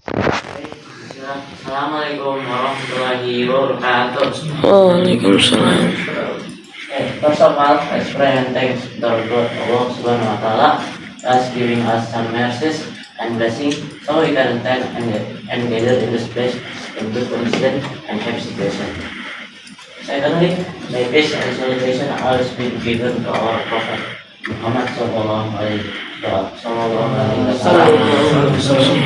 Assalamualaikum warahmatullahi wabarakatuh. Waalaikumsalam. First of all, let's pray and thanks to our God, Allah Subhanahu wa Ta'ala, as giving us some mercies and blessing, so we can attend and gather in this place in good condition and happy situation. Secondly, may peace and salutation always be given to our Prophet Muhammad Sallallahu Alaihi Wasallam.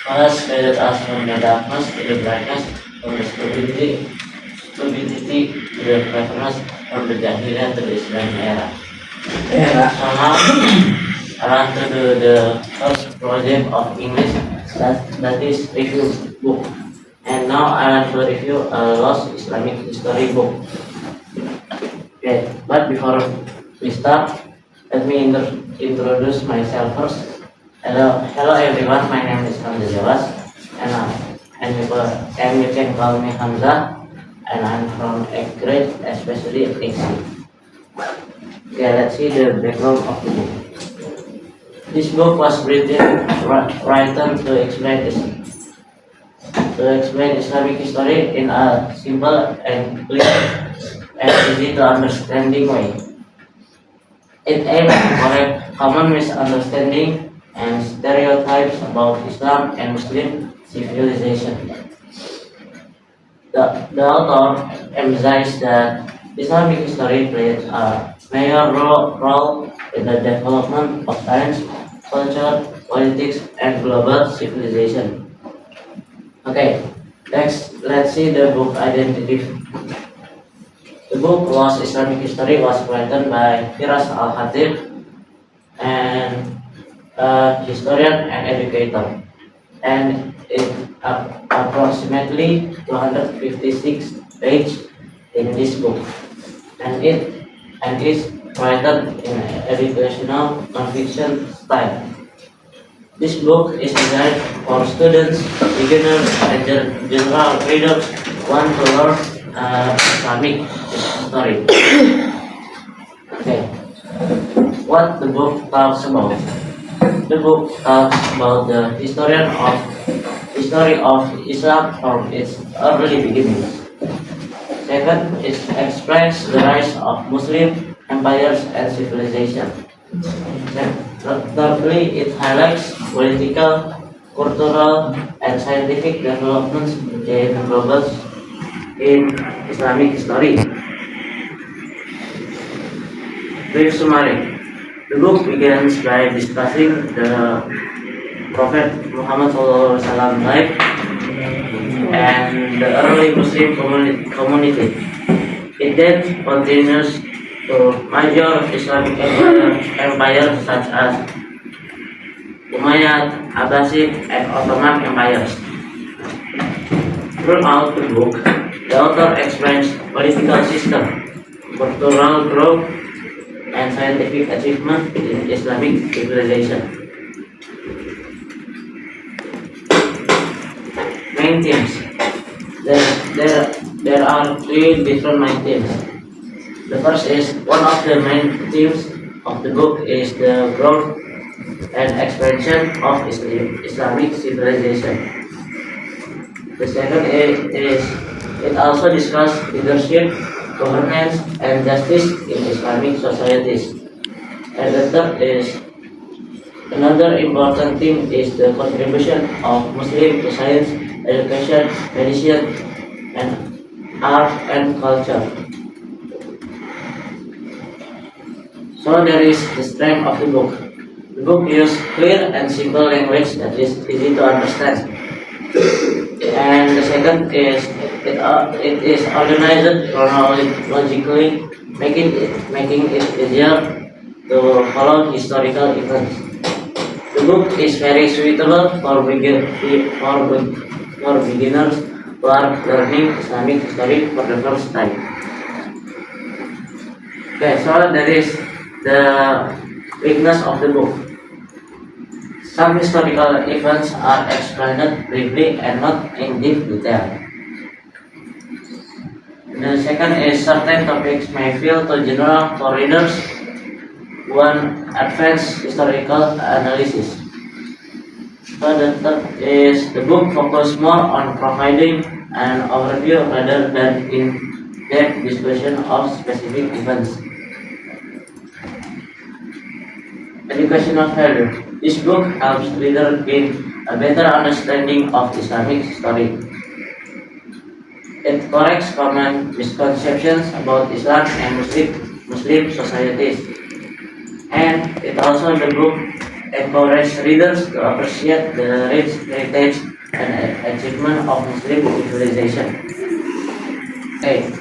Has guided us from the darkness to the brightness, from the stupidity to the cleverness, from the Jahiliyah to the Islamic era. So now, I want to do the first project of English, that is review book. And now I want to review a lost Islamic history book. Okay, but before we start, let me introduce myself first. Hello everyone. My name is Hamza Jawas, and you can call me Hamza, and I'm from 8th grade, especially at XC. Okay, let's see the background of the book. This book was written to explain Islamic history in a simple and clear and easy to understanding way. It aims to correct common misunderstanding and stereotypes about Islam and Muslim civilization. The author emphasized that Islamic history played a major role in the development of science, culture, politics, and global civilization. Okay, next let's see the book identity. The book Lost Islamic History was written by Firas Al-Khatib and a historian and educator, and it approximately 256 pages in this book, and is written in educational non-fiction style. This book is designed for students, beginners, and general readers who want to learn Islamic history. Okay, what the book talks about. The book talks about the history of Islam from its early beginnings. Second, it explains the rise of Muslim empires and civilization. Thirdly, it highlights political, cultural, and scientific developments in Islamic history. Brief summary. The book begins by discussing the Prophet Muhammad SAW life and the early Muslim community. It then continues to major Islamic empires such as Umayyad, Abbasid, and Ottoman empires. Throughout the book, the author explains political system, cultural growth, and scientific achievement in Islamic civilization. Main themes. There are three different main themes. The first is one of the main themes of the book is the growth and expansion of Islamic civilization. The second is it also discusses leadership, governance, and justice in Islamic societies. And the third is another important theme is the contribution of Muslim to science, education, medicine, and art and culture. So there is the strength of the book. The book uses clear and simple language that is easy to understand. And the second is it is organized chronologically, making it easier to follow historical events. The book is very suitable for beginners who are learning Islamic history for the first time. Okay, so that is the weakness of the book. Some historical events are explained briefly and not in deep detail. The second is certain topics may feel too general for readers who want advanced historical analysis. So the third is the book focus more on providing an overview rather than in-depth discussion of specific events. Educational value. This book helps readers gain a better understanding of Islamic history. It corrects common misconceptions about Islam and Muslim societies. And it also the book encourages readers to appreciate the rich heritage and achievement of Muslim civilization. Okay.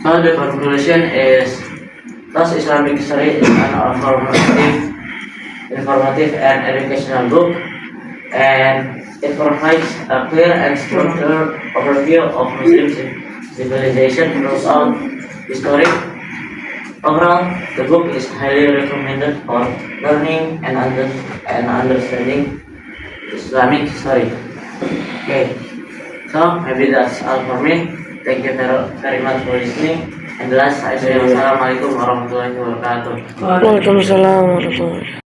So the conclusion is thus Islamic history is an informative and educational book, and it provides a clear and structured overview of Muslim civilization throughout history. Overall, the book is highly recommended for learning and understanding Islamic history. Okay, so maybe that's all for me. Thank you very much for listening. And last, I say wassalamualaikum warahmatullahi wabarakatuh. Waalaikumsalam warahmatullahi wabarakatuh.